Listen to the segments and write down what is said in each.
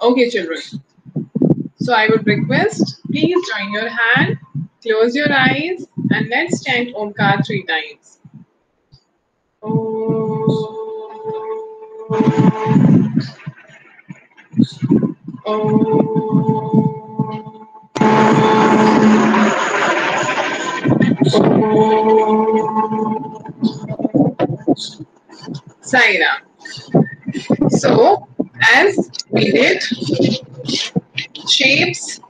Okay, children. So I would request, please join your hand, close your eyes, and let's chant Omkar 3 times. Om. Saira. So, as we did shapes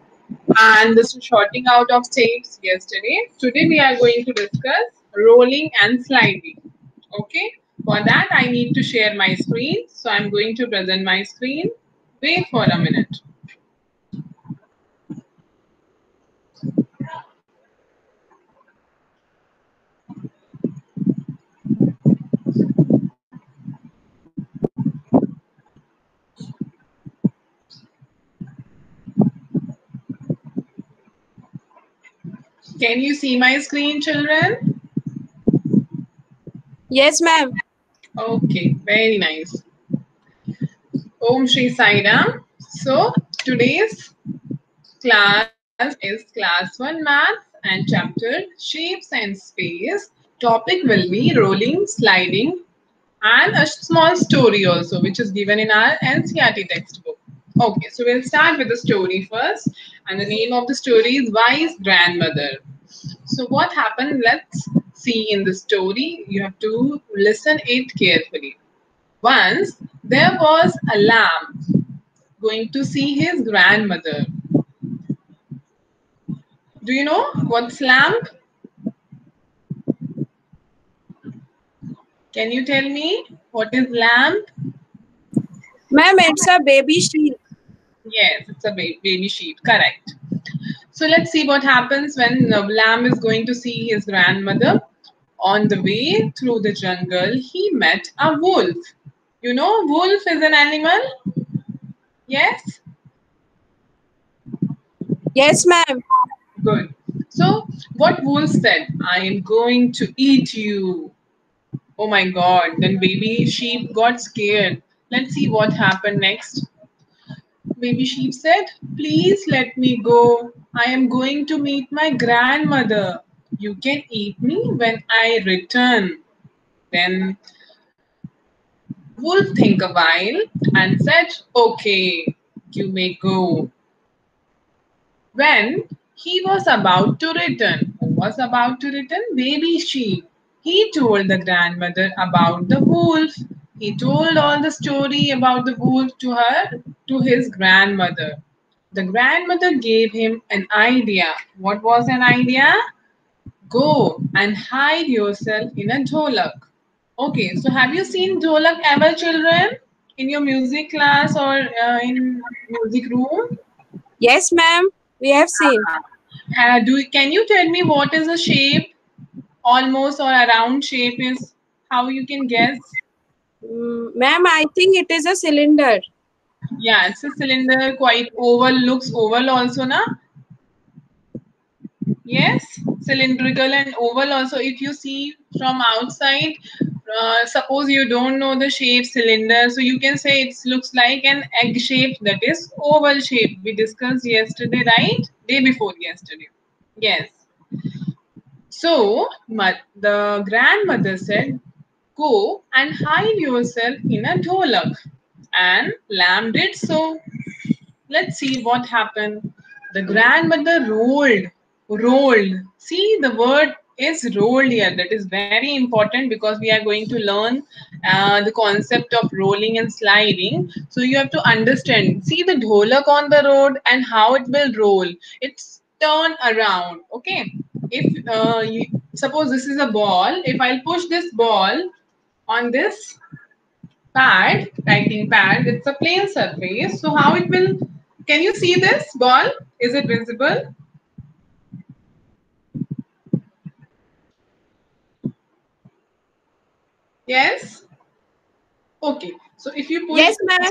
and this sorting out of shapes yesterday, today we are going to discuss rolling and sliding. Okay, for that I need to share my screen. So, I'm going to present my screen. Wait for a minute. Can you see my screen, children? Yes, ma'am. Okay, very nice. Om Shri Sai Ram. So, today's class is class 1 maths and chapter shapes and space. Topic will be rolling, sliding, and a small story also, which is given in our NCERT textbook. Okay, so we'll start with the story first, and the name of the story is Wise Grandmother. So, what happened? Let's see in the story. You have to listen it carefully. Once there was a lamb going to see his grandmother. Do you know what's lamb? Can you tell me what is lamb? Ma'am, it's a baby sheep. Yes, it's a baby sheep. Correct. So let's see what happens when the lamb is going to see his grandmother. On the way through the jungle, he met a wolf. You know, wolf is an animal. Yes, Yes, ma'am. good. So what wolf said? I am going to eat you. Oh my God! Then baby sheep got scared. Let's see what happened next. Baby sheep said, please let me go. I am going to meet my grandmother. You can eat me when I return. Then wolf think a while and said, okay, you may go. When he was about to return, who was about to return? Baby sheep. He told the grandmother about the wolf. He told all the story about the wolf to her, to his grandmother. The grandmother gave him an idea. What was an idea? Go and hide yourself in a dholak. Okay, so have you seen dholak ever, children? In your music class or in music room? Yes, ma'am. We have seen. Can you tell me what is a shape? Almost or a round shape is how you can guess. Ma'am, I think it is a cylinder. Yeah, it's a cylinder, quite oval, looks oval also, na? Yes, cylindrical and oval also. If you see from outside, suppose you don't know the shape cylinder, so you can say it looks like an egg shape, that is oval shape. We discussed yesterday, right? Day before yesterday. Yes. So the grandmother said, go and hide yourself in a dholak. And lamb did so. Let's see what happened. The grandmother rolled. See, the word is rolled here. That is very important because we are going to learn the concept of rolling and sliding. So you have to understand. See the dholak on the road and how it will roll. It's turn around. Okay. If suppose this is a ball, if I'll push this ball on this pad, writing pad, it's a plain surface. So how it will, can you see this ball? Is it visible? Yes? Okay. So if you push, Yes, ma'am.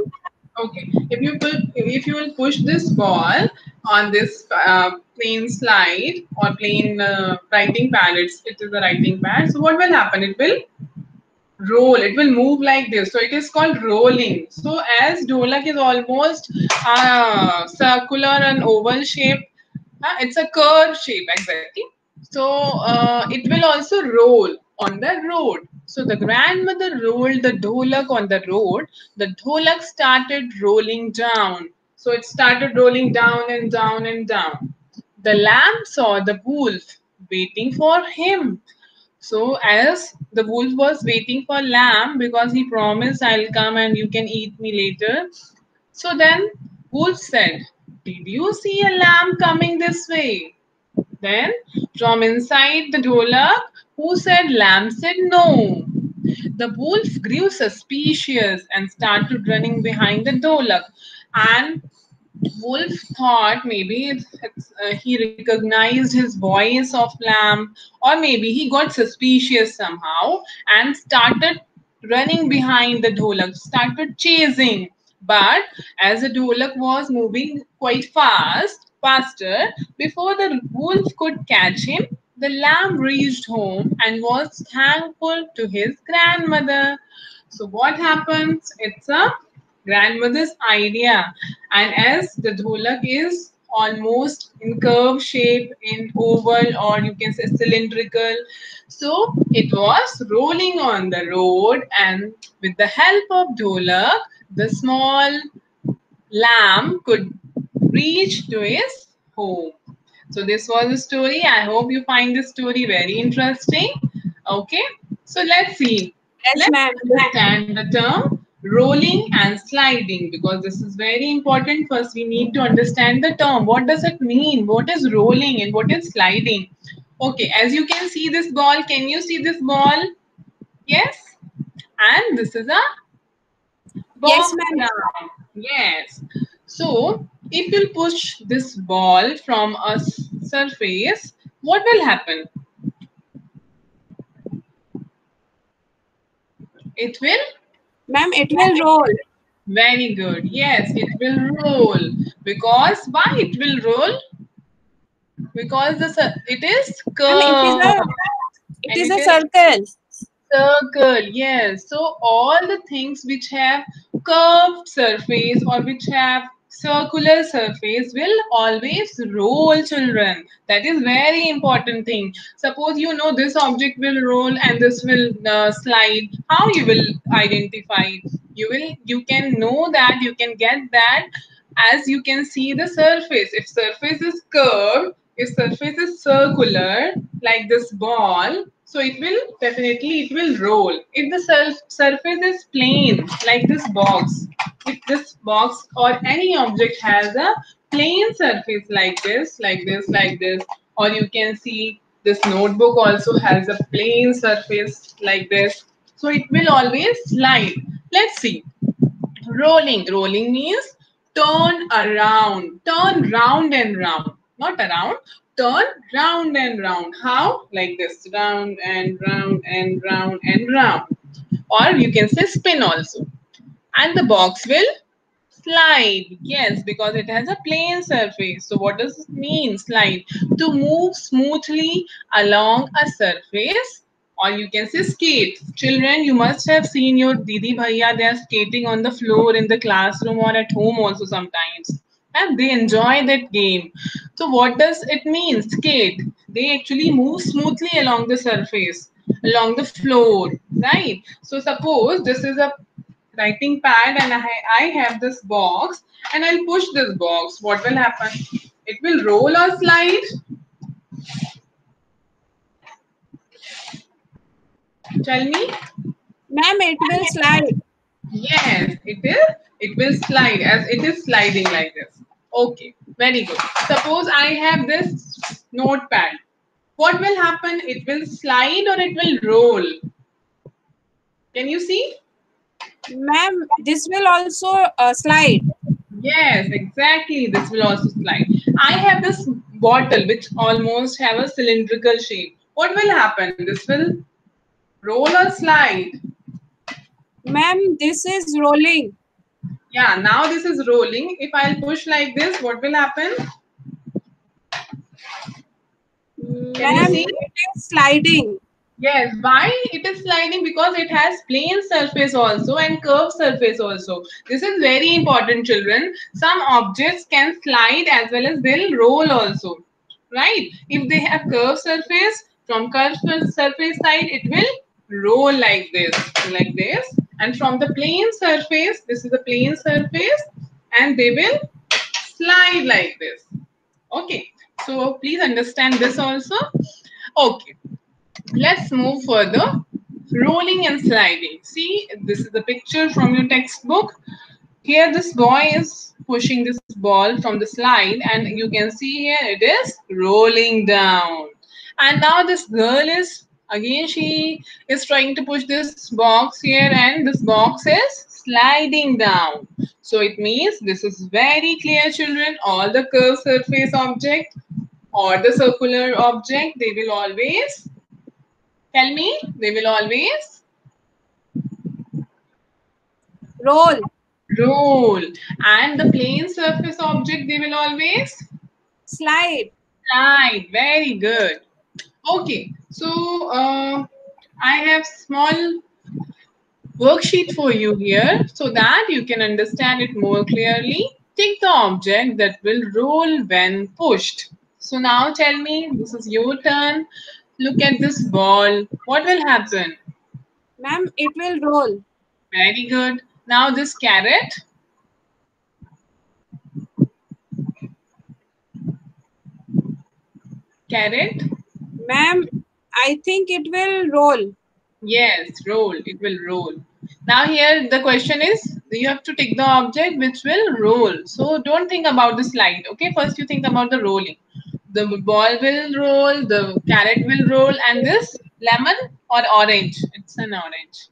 okay, if you will push this ball on this plain slide or plain writing pad, it is a writing pad. So what will happen? It will roll. It will move like this. So it is called rolling. So as dholak is almost circular and oval shape, it's a curve shape exactly. So it will also roll on the road. So the grandmother rolled the dholak on the road. The dholak started rolling down. So it started rolling down and down and down. The lamb saw the wolf waiting for him. So as the wolf was waiting for lamb because he promised, I'll come and you can eat me later. So then wolf said, did you see a lamb coming this way? Then from inside the dholak, who said lamb said no. The wolf grew suspicious and started running behind the dholak. And Wolf thought maybe he recognized his voice of lamb, or maybe he got suspicious somehow and started running behind the dholak, started chasing. But as the dholak was moving quite faster, before the wolf could catch him, the lamb reached home and was thankful to his grandmother. So what happens? It's a grandmother's idea, and as the dholak is almost in curve shape, in oval, or you can say cylindrical, so it was rolling on the road, and with the help of dholak the small lamb could reach to his home. So this was the story. I hope you find this story very interesting. Okay, so let's see. Yes, Let's ma'am. understand the term rolling and sliding, because this is very important. First, we need to understand the term. What does it mean? What is rolling and what is sliding? Okay, as you can see this ball, can you see this ball? Yes. And this is a Yes, box ma'am. round. Yes. So, if you push this ball from a surface, what will happen? It will. Ma'am, it will roll. Very good. Yes, it will roll. Because why it will roll? Because it is Ma'am, curved it and is it a is circle. circle. Yes. So all the things which have curved surface or which have circular surface will always roll, children. That is very important thing. Suppose you know this object will roll and this will slide. How you will identify? You can know that, you can get that as you can see the surface. If surface is curved, if surface is circular like this ball, so it will definitely it will roll. If the surface is plain like this box, if this box or any object has a plain surface like this, like this, like this, or you can see this notebook also has a plain surface like this, so it will always slide. Let's see. Rolling. Rolling means turn around. Turn round and round. Not around. Turn round and round. How? Like this. Round and round and round and round. Or you can say spin also. And the box will slide. Yes, because it has a plane surface. So what does it mean? Slide. To move smoothly along a surface, or you can say skate. Children, you must have seen your Didi Bhaiya, they are skating on the floor in the classroom or at home also sometimes. And they enjoy that game. So what does it mean? Skate. They actually move smoothly along the surface, along the floor, right? So suppose this is a writing pad and I have this box and I'll push this box. What will happen? It will roll or slide. Tell me. Ma'am, it will slide. Yes, it is. It will slide as it is sliding like this. Okay, very good. Suppose I have this notepad. What will happen? It will slide or it will roll. Can you see? Ma'am, this will also slide. Yes, exactly. This will also slide. I have this bottle which almost have a cylindrical shape. What will happen? This will roll or slide. Ma'am, this is rolling. Yeah, now this is rolling. If I'll push like this, what will happen? Can you Ma'am, see? it is sliding. Yes, why it is sliding? Because it has plane surface also and curved surface also. This is very important, children. Some objects can slide as well as they'll roll also, right? If they have curved surface, from curved surface side, it will roll like this. And from the plane surface, this is the plane surface, and they will slide like this. Okay, so please understand this also. Okay, let's move further. Rolling and sliding. See, this is the picture from your textbook. Here, this boy is pushing this ball from the slide, and you can see here it is rolling down. And now this girl is again, she is trying to push this box here, and this box is sliding down. So it means this is very clear, children. All the curved surface object or the circular object, they will always tell me, they will always Roll. roll. And the plane surface object, they will always Slide. slide. Very good. Okay, so I have small worksheet for you here so that you can understand it more clearly. Take the object that will roll when pushed. So now tell me, this is your turn. Look at this ball. What will happen? Ma'am, it will roll. Very good. Now this carrot. Carrot. Ma'am, I think it will roll. Yes, roll. It will roll. Now here the question is, you have to take the object which will roll. So don't think about the slide. Okay, first you think about the rolling. The ball will roll, the carrot will roll, and this lemon or orange. It's an orange.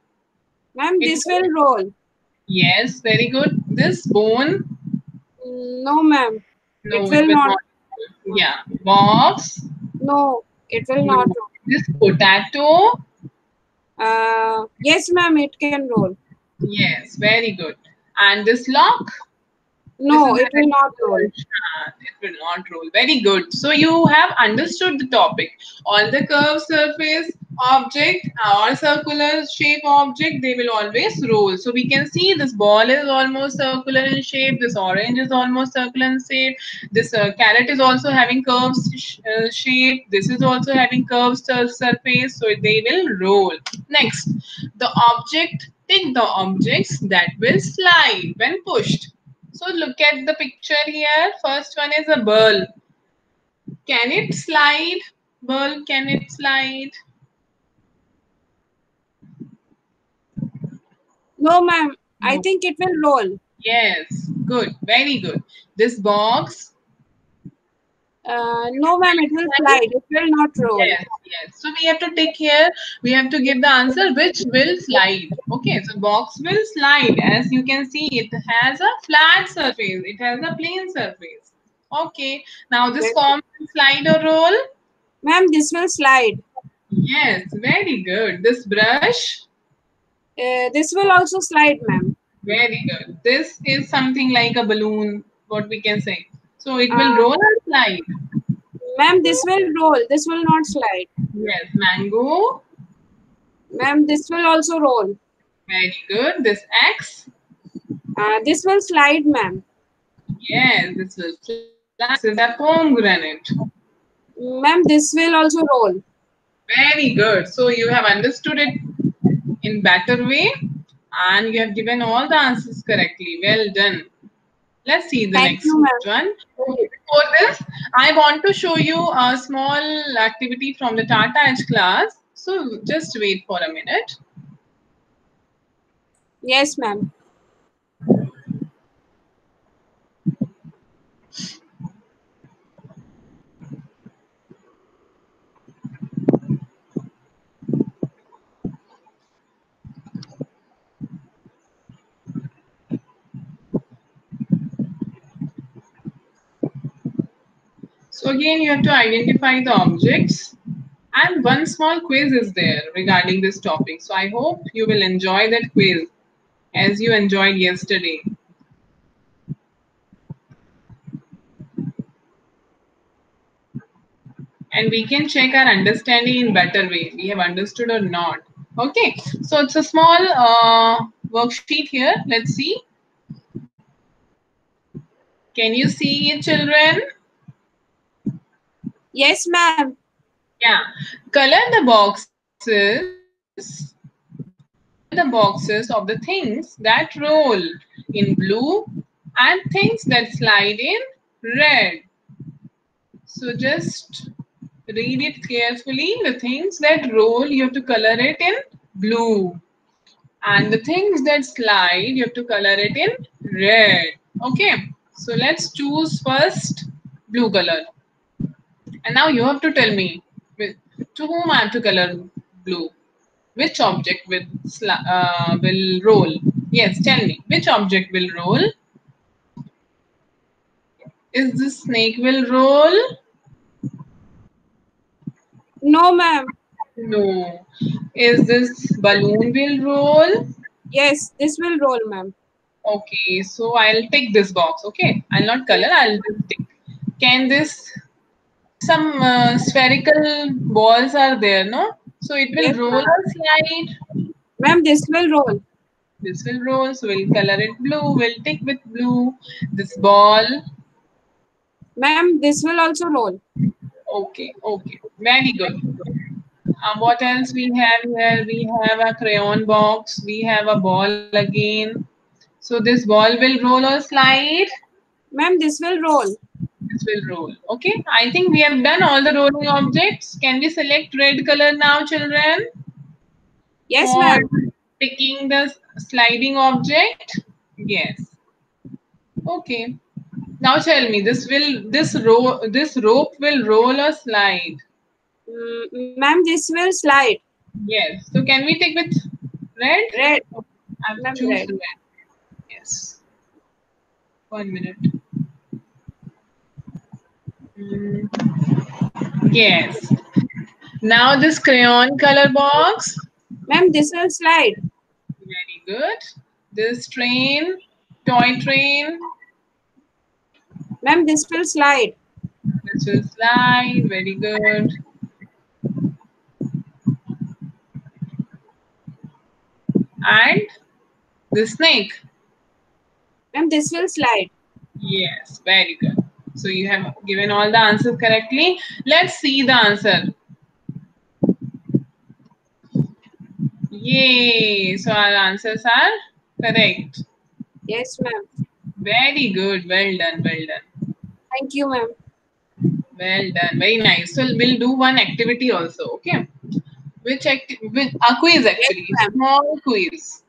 Ma'am, It this will, will roll. yes, very good. This bone, No, ma'am. It no, it will will not. not. Yeah, box. No, it will No. not roll. This potato. Yes, ma'am, it can roll. Yes, very good. And this lock. This is No, a it will not roll. it will not roll. Very good. So you have understood the topic. On the curved surface object or circular shape object, they will always roll. So we can see this ball is almost circular in shape. This orange is almost circular in shape. This carrot is also having curved shape. This is also having curved surface. So they will roll. Next, the object. Take the objects that will slide when pushed. So look at the picture here. First one is a ball. Can it slide? Ball, can it slide? No, ma'am. I No. think it will roll. Yes. Good. Very good. This box. No, ma'am, it will Slide? slide. It will not roll. Yes. Yes. So we have to take here. We have to give the answer which will slide. Okay. So box will slide. As you can see, it has a flat surface. It has a plane surface. Okay. Now this Yes. form will slide or roll. Ma'am, this will slide. Yes. Very good. This brush. This will also slide, ma'am. Very good. This is something like a balloon, what we can say. So it will Uh, roll or slide? Ma'am, this will roll. This will not slide. Yes, mango. Ma'am, this will also roll. Very good. This X. This will slide, ma'am. Yes, this will slide. This is a pomegranate. Ma'am, this will also roll. Very good. So you have understood it in better way and you have given all the answers correctly. Well done. Let's see the Thank next you, ma'am. one. Before this, I want to show you a small activity from the Tata Edge class. So just wait for a minute. Yes, ma'am. So again, you have to identify the objects. And one small quiz is there regarding this topic. So I hope you will enjoy that quiz as you enjoyed yesterday. and we can check our understanding in better way. We have understood or not. Okay, so it's a small worksheet here. Let's see. Can you see it, children? Yes, ma'am. Yeah. Color the boxes of the things that roll in blue and things that slide in red. So just read it carefully. The things that roll, you have to color it in blue. And the things that slide, you have to color it in red. Okay. So let's choose first blue color. And now you have to tell me to whom I have to color blue. Which object will roll? Yes, tell me. Which object will roll? Is the snake will roll? No, ma'am. No. Is this balloon will roll? Yes, this will roll, ma'am. Okay, so I'll tick this box. Okay, I'll not color. Yes. I'll just tick. Can this some spherical balls are there? No. So it will Yes, roll ma'am. or slide. Ma'am, this will roll. This will roll. So we'll color it blue. We'll tick with blue. This ball. Ma'am, this will also roll. Okay, okay, very good. What else we have here? We have a crayon box. We have a ball again. So this ball will roll or slide? Ma'am, this will roll. This will roll. Okay, I think we have done all the rolling objects. Can we select red color now, children? Yes, For ma'am. picking the sliding object? Yes. Okay. Now tell me, this rope will roll or slide? Ma'am, this will slide. Yes. So can we take with red? Red. I have to Ma'am, choose red. red. Yes. 1 minute. Yes. Now this crayon color box. Ma'am, this will slide. Very good. This train, toy train. Ma'am, this will slide. This will slide. Very good. And the snake. Ma'am, this will slide. Yes, very good. So you have given all the answers correctly. Let's see the answer. Yay! So our answers are correct. Yes, ma'am. Very good. Well done. Well done. Thank you, ma'am. Well done. Very nice. So we'll do one activity also. Okay. Which a quiz Yes, actually. ma'am. Small quiz.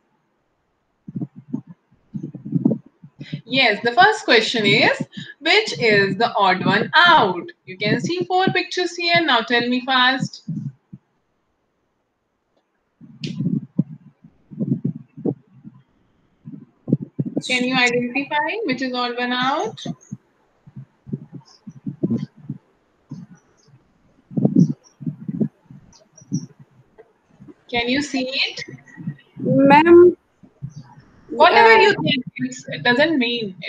Yes, the first question is, which is the odd one out? You can see 4 pictures here. Now tell me fast. Can you identify which is odd one out? Can you see it? Ma'am, Whatever you think, it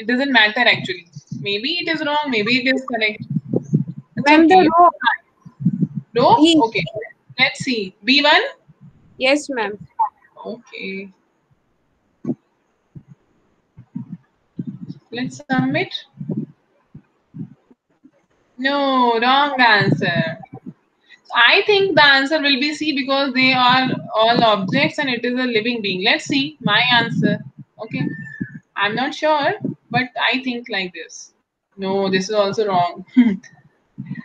doesn't matter actually. Maybe it is wrong, maybe it is correct. It's ma'am, okay. the row. Row? E. Okay. Let's see. B1? Yes, ma'am. Okay. Let's submit. No, wrong answer. I think the answer will be C because they are all objects and it is a living being. Let's see my answer. Okay. I'm not sure, but I think like this. No, this is also wrong.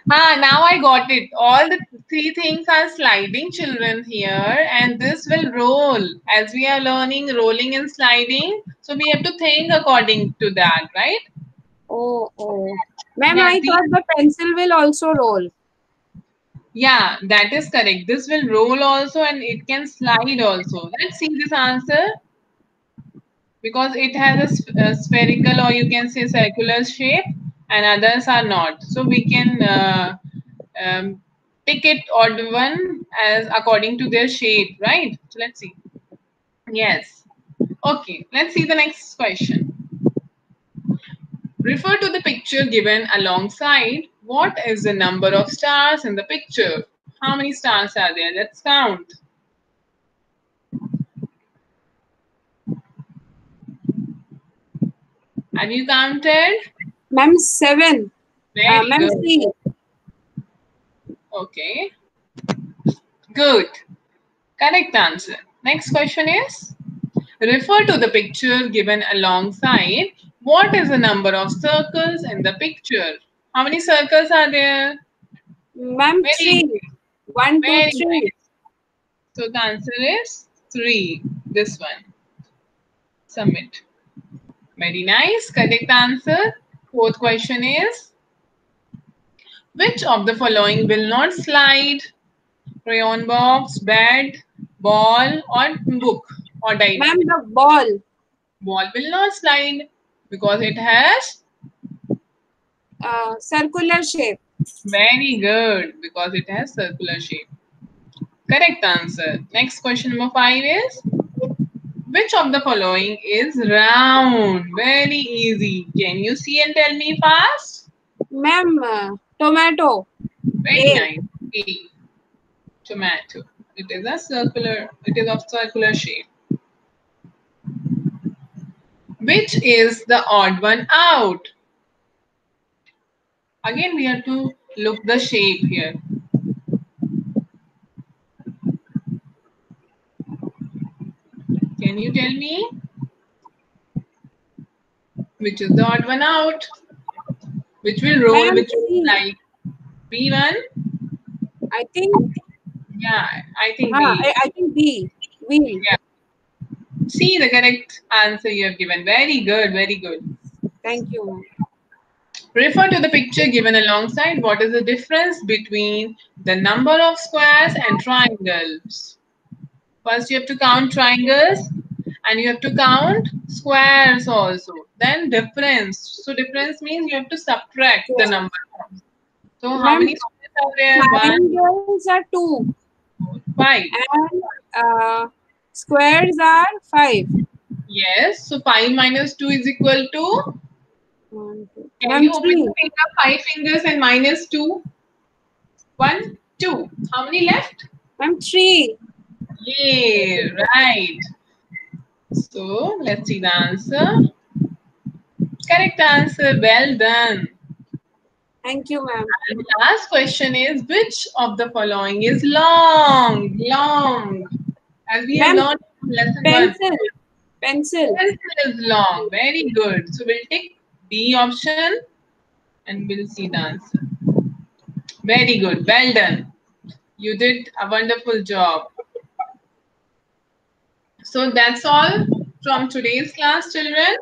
Now I got it. All the 3 things are sliding children here, and this will roll. As we are learning rolling and sliding, so we have to think according to that, right? Oh, oh. Ma'am, Yeah, I thought the pencil will also roll. yeah, that is correct. This will roll also and it can slide also. Let's see this answer because it has a spherical or you can say circular shape and others are not. So we can um, pick it odd one as according to their shape, right? So let's see. Yes. Okay, let's see the next question. Refer to the picture given alongside What is the number of stars in the picture? How many stars are there? Let's count. Have you counted? Ma'am, 7. Very Ma'am, good. 3. Okay. Good. Correct answer. Next question is, refer to the picture given alongside. What is the number of circles in the picture? How many circles are there? Ma'am, Very 3. good. 1, 2, Very 3. nice. So the answer is 3. This one. Submit. Very nice. Correct answer. Fourth question is, which of the following will not slide? Crayon box, bed, ball, or book or diary? Ma'am, the ball. Ball will not slide because it has Circular shape. very good because it has circular shape. Correct answer. Next question number 5 is, which of the following is round? Very easy. Can you see and tell me fast? Ma'am, tomato. Very A. nice. A. Tomato. It is a circular. It is of circular shape. Which is the odd one out? Again, we have to look the shape here. Can you tell me? Which is the odd one out? Which will roll, Ma'am, which will C. slide? B1? I think. Yeah, I think B. I think B. Wheel. Yeah. C, the correct answer you have given. Very good, very good. Thank you, ma'am. Refer to the picture given alongside. What is the difference between the number of squares and triangles? First, you have to count triangles and you have to count squares also. Then difference. So difference means you have to subtract the number. So how Ma'am, many squares are there? 1, triangles are 2 5. and squares are 5. Yes. So 5 minus 2 is equal to. Can Ma'am, you open 3. your finger? 5 fingers and minus 2. 1, 2. How many left? Ma'am, 3. Yay, right. So let's see the answer. Correct answer. Well done. Thank you, ma'am. And the last question is, which of the following is long? Long. As we have Ma'am, learned from lesson 1. pencil. Pencil. Pencil is long. Very good. So we'll take B option and we'll see the answer. Very good. Well done. You did a wonderful job. So that's all from today's class, children.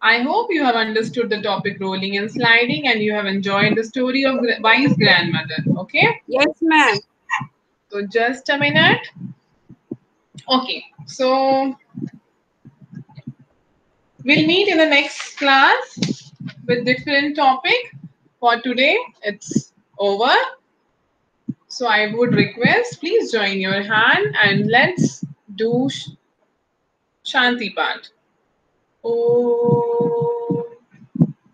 I hope you have understood the topic rolling and sliding and you have enjoyed the story of wise grandmother. Okay? Yes, ma'am. So just a minute. Okay. So we'll meet in the next class with different topic. For today, it's over. So I would request, please join your hand and let's do Shanti part. Om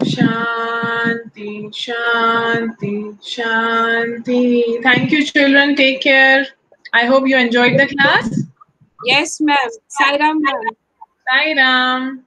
Shanti, Shanti, Shanti. Thank you, children. Take care. I hope you enjoyed the class. Yes, ma'am. Sai Ram, ma'am. Sai Ram.